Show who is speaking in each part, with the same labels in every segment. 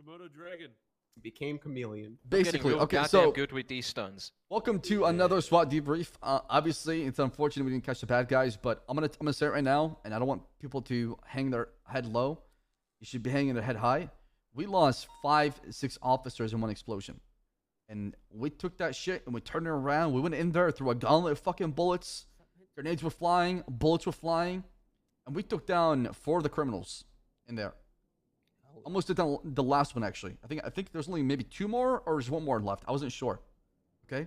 Speaker 1: Komodo dragon.
Speaker 2: Became chameleon.
Speaker 3: Basically, okay, so good with these stuns.
Speaker 4: Welcome to another SWAT debrief. Obviously, it's unfortunate we didn't catch the bad guys, but I'm gonna say it right now, and I don't want people to hang their head low. You should be hanging their head high. We lost 5-6 officers in one explosion, and we took that shit and we turned it around. We went in there through a gauntlet of fucking bullets. Grenades were flying, bullets were flying, and we took down 4 of the criminals in there. Almost did the last one actually. I think there's only maybe 2 more or is 1 more left. I wasn't sure. Okay,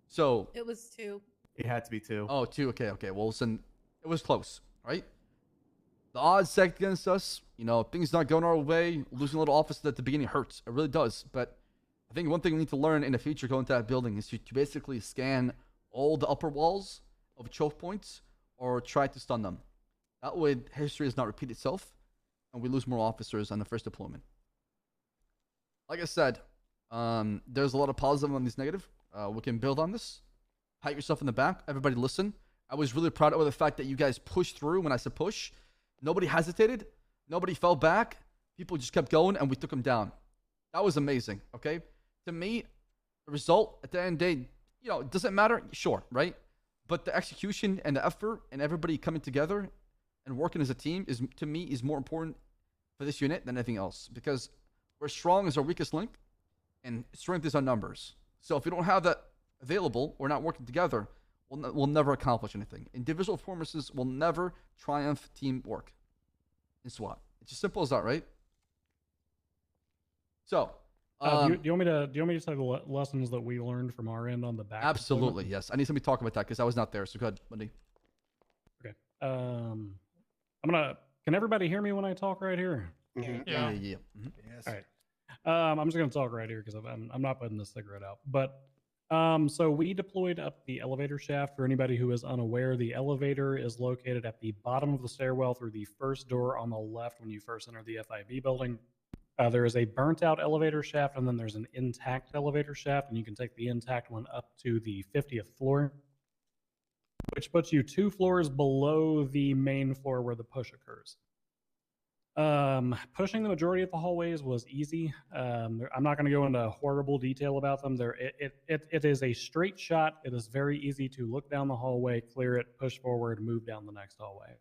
Speaker 4: so
Speaker 5: it was 2.
Speaker 2: It had to be 2.
Speaker 4: Oh, 2. Okay. Well, listen, it was close, right? The odds stacked against us. You know, things not going our way. Losing a little officer at the beginning hurts. It really does. But I think one thing we need to learn in the future going to that building is to basically scan all the upper walls of choke points or try to stun them. That way, history does not repeat itself, and we lose more officers on the first deployment. Like I said, there's a lot of positive on these negative. We can build on this. Pat yourself in the back. Everybody listen. I was really proud of the fact that you guys pushed through when I said push. Nobody hesitated. Nobody fell back. People just kept going, and we took them down. That was amazing, okay? To me, the result at the end of the day, you know, it doesn't matter. Sure, right? But the execution and the effort and everybody coming together and working as a team is, to me, is more important for this unit than anything else, because we're strong as our weakest link and strength is our numbers. So if we don't have that available, we're not working together, we'll never accomplish anything. Individual performances will never triumph teamwork in SWAT. It's as simple as that, right? So
Speaker 6: do you want me to say the lessons that we learned from our end on the back?
Speaker 4: Absolutely, yes. I need somebody to talk about that because I was not there. So go ahead, Wendy.
Speaker 6: Okay. Can everybody hear me when I talk right here?
Speaker 4: Yeah.
Speaker 6: Mm-hmm. Yes. All right. I'm just gonna talk right here because I'm not putting this cigarette out. But so we deployed up the elevator shaft. For anybody who is unaware, the elevator is located at the bottom of the stairwell through the first door on the left when you first enter the FIB building. There is a burnt out elevator shaft, and then there's an intact elevator shaft, and you can take the intact one up to the 50th floor, which puts you 2 floors below the main floor where the push occurs. Pushing the majority of the hallways was easy. I'm not going to go into horrible detail about them. It is a straight shot. It is very easy to look down the hallway, clear it, push forward, move down the next hallway.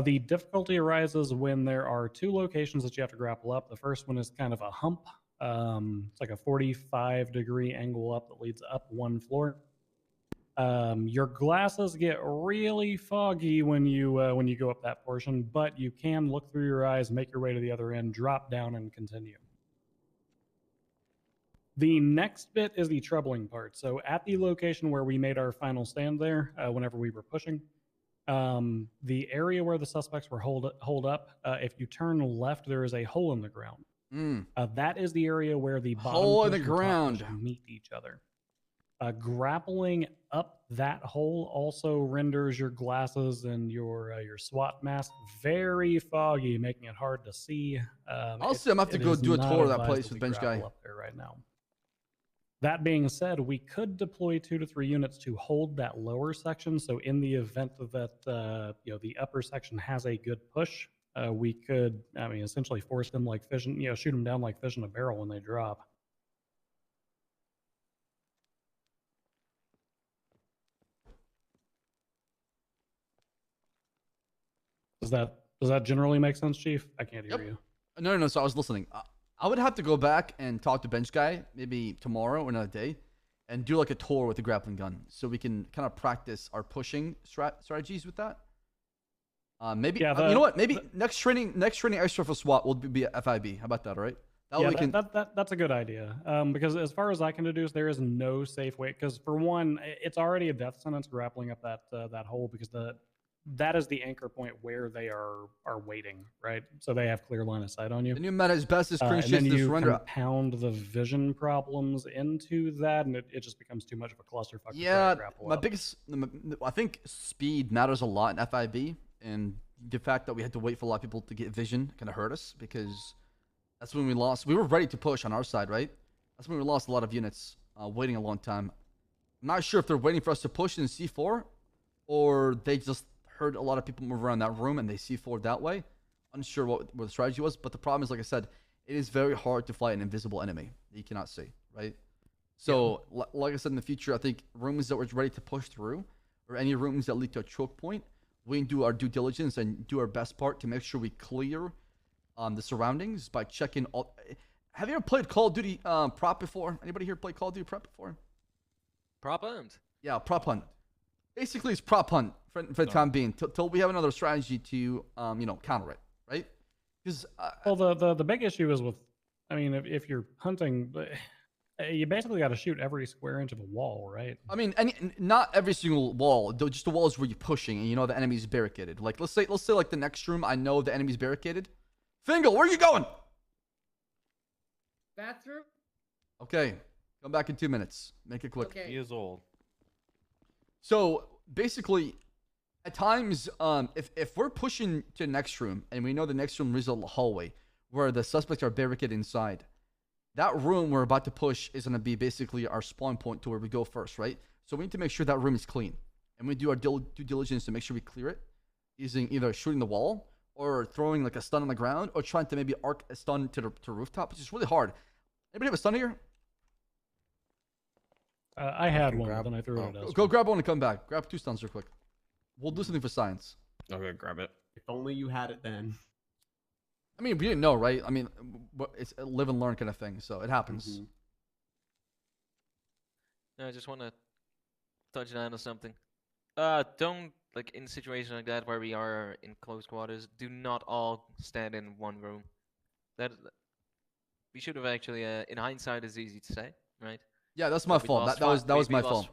Speaker 6: The difficulty arises when there are 2 locations that you have to grapple up. The first one is kind of a hump. It's like a 45-degree angle up that leads up 1 floor. Your glasses get really foggy when you go up that portion, but you can look through your eyes, make your way to the other end, drop down, and continue. The next bit is the troubling part. So at the location where we made our final stand there, whenever we were pushing, the area where the suspects were holed up, if you turn left, there is a hole in the ground. That is the area where the bottom
Speaker 4: hole in the ground
Speaker 6: meet each other. Grappling up that hole also renders your glasses and your SWAT mask very foggy, making it hard to see.
Speaker 4: Also, I'm going to have to go do a tour of that place with Bench Guy.
Speaker 6: Up there right now. That being said, we could deploy 2 to 3 units to hold that lower section. So in the event that the upper section has a good push, we could, essentially force them like fish, shoot them down like fish in a barrel when they drop. Does that generally make sense, Chief? I can't hear you.
Speaker 4: No. So I was listening. I would have to go back and talk to Bench Guy maybe tomorrow or another day, and do like a tour with the grappling gun, so we can kind of practice our pushing strategies with that. Maybe you know what? Maybe next training extra for SWAT will be at FIB. How about that? All right.
Speaker 6: That's a good idea. Because as far as I can deduce, there is no safe way. Because for one, it's already a death sentence grappling up that hole, because that is the anchor point where they are waiting, right? So they have clear line of sight on you.
Speaker 4: The new meta is best as
Speaker 6: and then you compound the vision problems into that, and it just becomes too much of a clusterfuck.
Speaker 4: Yeah, I think speed matters a lot in FIB, and the fact that we had to wait for a lot of people to get vision kind of hurt us, because that's when we lost. We were ready to push on our side, right? That's when we lost a lot of units, waiting a long time. I'm not sure if they're waiting for us to push in C4, or they just heard a lot of people move around that room and they C4'd that way. Unsure what the strategy was, but the problem is, like I said, it is very hard to fight an invisible enemy that you cannot see, right? So, like I said, in the future, I think rooms that we're ready to push through, or any rooms that lead to a choke point, we can do our due diligence and do our best part to make sure we clear the surroundings by checking all. Have you ever played Call of Duty Prop before? Anybody here played Call of Duty Prop before?
Speaker 3: Prop hunt.
Speaker 4: Yeah, Prop Hunt. Basically, it's Prop Hunt for the time being, till we have another strategy to, counter it, right? Because
Speaker 6: well, the big issue is with, I mean, if you're hunting, you basically got to shoot every square inch of a wall, right?
Speaker 4: I mean, not every single wall, though. Just the walls where you're pushing, and you know the enemy's barricaded. Like let's say like the next room, I know the enemy's barricaded. Fingal, where are you going?
Speaker 1: Bathroom?
Speaker 4: Okay, come back in 2 minutes. Make it quick.
Speaker 1: Okay.
Speaker 5: He is old.
Speaker 4: So basically, at times, if we're pushing to the next room and we know the next room is a hallway where the suspects are barricaded inside, that room we're about to push is going to be basically our spawn point to where we go first, right? So we need to make sure that room is clean, and we do our due diligence to make sure we clear it, using either shooting the wall or throwing like a stun on the ground, or trying to maybe arc a stun to the rooftop, which is really hard. Anybody have a stun here?
Speaker 6: I had one, but then I threw it at
Speaker 4: Go grab one and come back. Grab 2 stuns real quick. We'll do something for science.
Speaker 5: Okay, grab it.
Speaker 2: If only you had it then.
Speaker 4: I mean, we didn't know, right? I mean, it's a live and learn kind of thing, so it happens.
Speaker 3: No, I just want to touch on something. Don't, like, in a situation like that where we are in close quarters, do not all stand in one room. That we should have actually, in hindsight, it's easy to say, right?
Speaker 4: Yeah, that's my fault. That was my fault.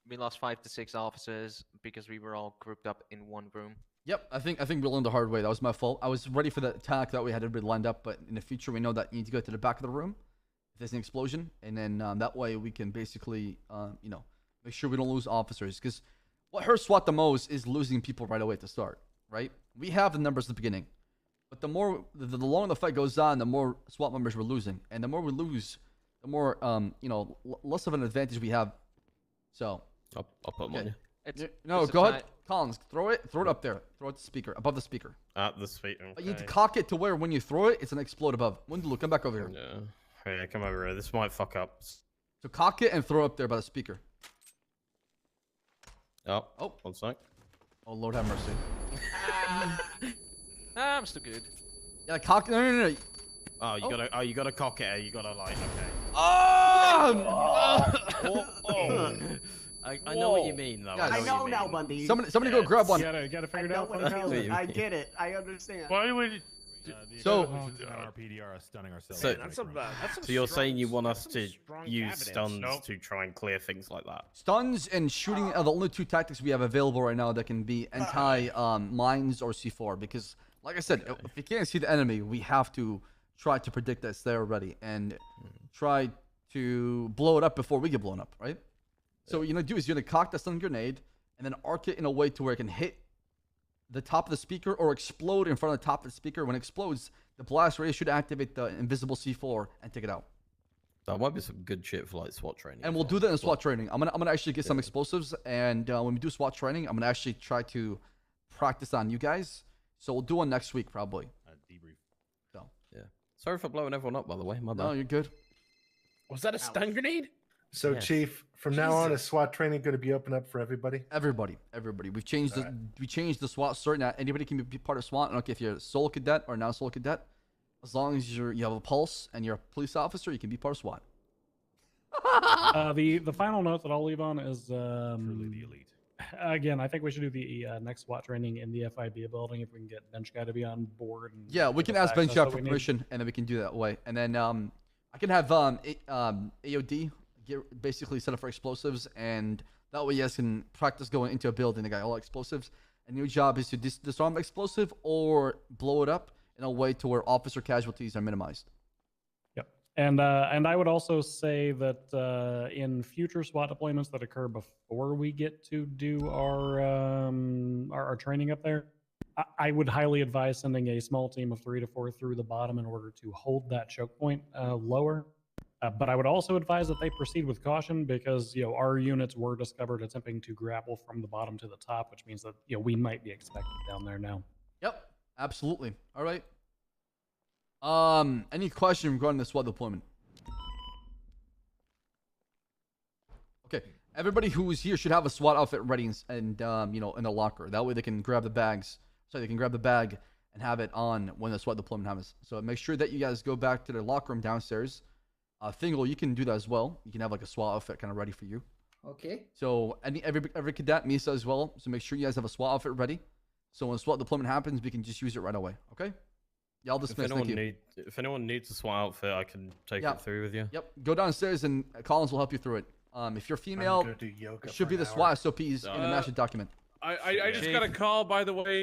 Speaker 3: We lost 5 to 6 officers because we were all grouped up in one room.
Speaker 4: Yep, I think we learned the hard way. That was my fault. I was ready for the attack that we had everybody lined up, but in the future we know that you need to go to the back of the room if there's an explosion, and then that way we can basically, make sure we don't lose officers. Because what hurts SWAT the most is losing people right away at the start, right? We have the numbers at the beginning, but the longer the fight goes on, the more SWAT members we're losing, and the more we lose, the more less of an advantage we have. So
Speaker 5: I'll put them on you.
Speaker 4: No, go ahead. Collins, throw it up there. Throw it to the speaker, above the speaker.
Speaker 5: At the speaker. Okay.
Speaker 4: You need to cock it to where when you throw it, it's gonna explode above. Windaloo, come back over here.
Speaker 5: Yeah. Hey, come over here. This might fuck up.
Speaker 4: So cock it and throw it up there by the speaker.
Speaker 5: Oh, 1 sec.
Speaker 4: Oh, Lord have mercy.
Speaker 3: I'm still good.
Speaker 4: Yeah, cock it. No.
Speaker 5: Oh, you gotta cock it. You gotta like, okay. I know what you mean, though.
Speaker 4: Guys,
Speaker 2: I know now, Bundy.
Speaker 4: Somebody go grab one.
Speaker 6: You gotta figure it
Speaker 2: I know
Speaker 6: out.
Speaker 2: what it feels. I get it. I understand.
Speaker 7: Why would
Speaker 4: So-
Speaker 7: RPD are stunning ourselves.
Speaker 5: So-
Speaker 7: That's
Speaker 5: So you're saying you want us to use stuns to try and clear things like that?
Speaker 4: Stuns and shooting are the only 2 tactics we have available right now that can be anti-mines or C4. Because, like I said, if you can't see the enemy, we have to try to predict that it's there already and try to blow it up before we get blown up, right? So what you're gonna do is you're gonna cock the stun grenade and then arc it in a way to where it can hit the top of the speaker or explode in front of the top of the speaker. When it explodes, the blast radius should activate the invisible C4 and take it out.
Speaker 5: That might be some good shit for like SWAT training.
Speaker 4: And we'll do that in SWAT training. I'm gonna actually get some explosives, and when we do SWAT training, I'm gonna actually try to practice on you guys. So we'll do one next week probably.
Speaker 7: Debrief.
Speaker 4: So
Speaker 5: Yeah. Sorry for blowing everyone up, by the way. My bad.
Speaker 4: no, you're good.
Speaker 8: Was that a stun grenade?
Speaker 9: So,
Speaker 5: Yes.
Speaker 9: Chief, from now on, is SWAT training going to be open up for everybody?
Speaker 4: Everybody. We've changed the SWAT cert now. Anybody can be part of SWAT. I don't care if you're a sole cadet or now sole cadet. As long as you have a pulse and you're a police officer, you can be part of SWAT.
Speaker 6: The final note that I'll leave on is
Speaker 7: Truly the elite.
Speaker 6: again, I think we should do the next SWAT training in the FIB building if we can get Bench Guy to be on board. And
Speaker 4: Yeah, we
Speaker 6: give
Speaker 4: can
Speaker 6: us
Speaker 4: ask Bench
Speaker 6: access
Speaker 4: out
Speaker 6: that
Speaker 4: for
Speaker 6: we need.
Speaker 4: permission, and then we can do that way. And then I can have AOD get basically set up for explosives, and that way you guys can practice going into a building. They got all explosives, and your job is to disarm the explosive or blow it up in a way to where officer casualties are minimized.
Speaker 6: Yep. And I would also say that in future SWAT deployments that occur before we get to do our training up there, I would highly advise sending a small team of 3 to 4 through the bottom in order to hold that choke point lower. But I would also advise that they proceed with caution because our units were discovered attempting to grapple from the bottom to the top, which means that we might be expected down there now.
Speaker 4: Yep, absolutely. All right. Any question regarding the SWAT deployment? Okay. Everybody who's here should have a SWAT outfit ready and you know, in a locker. That way they can grab the bags. So they can grab the bag and have it on when the SWAT deployment happens. So make sure that you guys go back to the locker room downstairs. Fingal, you can do that as well. You can have like a SWAT outfit kind of ready for you.
Speaker 1: Okay.
Speaker 4: So every cadet, Misa as well. So make sure you guys have a SWAT outfit ready. So when SWAT deployment happens, we can just use it right away. Okay? Y'all dismiss. Thank you.
Speaker 5: If anyone needs a SWAT outfit, I can take it through with you.
Speaker 4: Yep. Go downstairs and Collins will help you through it. If you're female, it should be the SWAT SOPs in the master document.
Speaker 8: I just got a call, by the way.